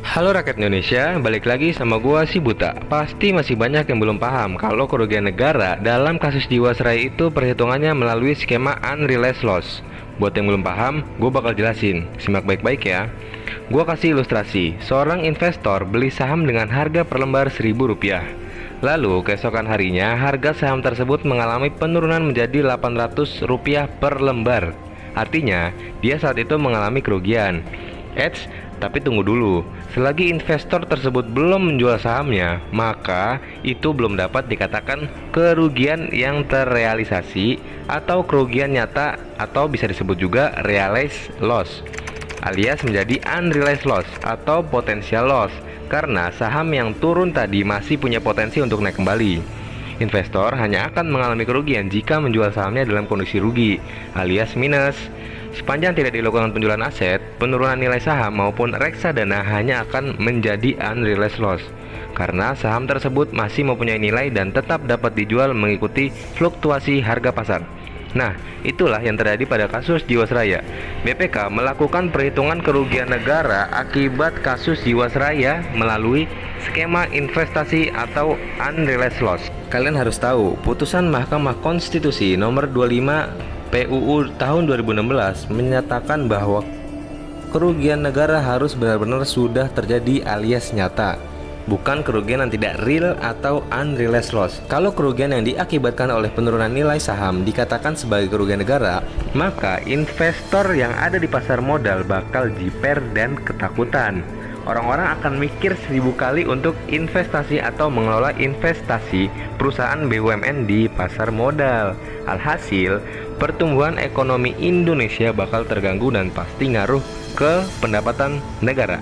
Halo rakyat Indonesia, balik lagi sama gua si Buta. Pasti masih banyak yang belum paham kalau kerugian negara dalam kasus Jiwasraya itu perhitungannya melalui skema unrealized loss. Buat yang belum paham, gua bakal jelasin. Simak baik-baik ya. Gua kasih ilustrasi. Seorang investor beli saham dengan harga per lembar Rp1.000. Lalu keesokan harinya harga saham tersebut mengalami penurunan menjadi Rp800 per lembar. Artinya, dia saat itu mengalami kerugian. Eits, tapi tunggu dulu. Selagi investor tersebut belum menjual sahamnya, maka itu belum dapat dikatakan kerugian yang terrealisasi atau kerugian nyata, atau bisa disebut juga realized loss, alias menjadi unrealized loss atau potential loss, karena saham yang turun tadi masih punya potensi untuk naik kembali. Investor hanya akan mengalami kerugian jika menjual sahamnya dalam kondisi rugi, alias minus. Sepanjang tidak dilakukan penjualan aset, penurunan nilai saham maupun reksadana hanya akan menjadi unrealized loss, karena saham tersebut masih mempunyai nilai dan tetap dapat dijual mengikuti fluktuasi harga pasar. Nah, itulah yang terjadi pada kasus Jiwasraya. BPK melakukan perhitungan kerugian negara akibat kasus Jiwasraya melalui skema investasi atau unrealized loss. Kalian harus tahu, putusan Mahkamah Konstitusi nomor 25 PUU tahun 2016 menyatakan bahwa kerugian negara harus benar-benar sudah terjadi alias nyata, bukan kerugian yang tidak real atau unrealized loss. Kalau kerugian yang diakibatkan oleh penurunan nilai saham dikatakan sebagai kerugian negara, maka investor yang ada di pasar modal bakal jiper dan ketakutan. Orang-orang akan mikir 1000 kali untuk investasi atau mengelola investasi perusahaan BUMN di pasar modal. Alhasil, pertumbuhan ekonomi Indonesia bakal terganggu dan pasti ngaruh ke pendapatan negara.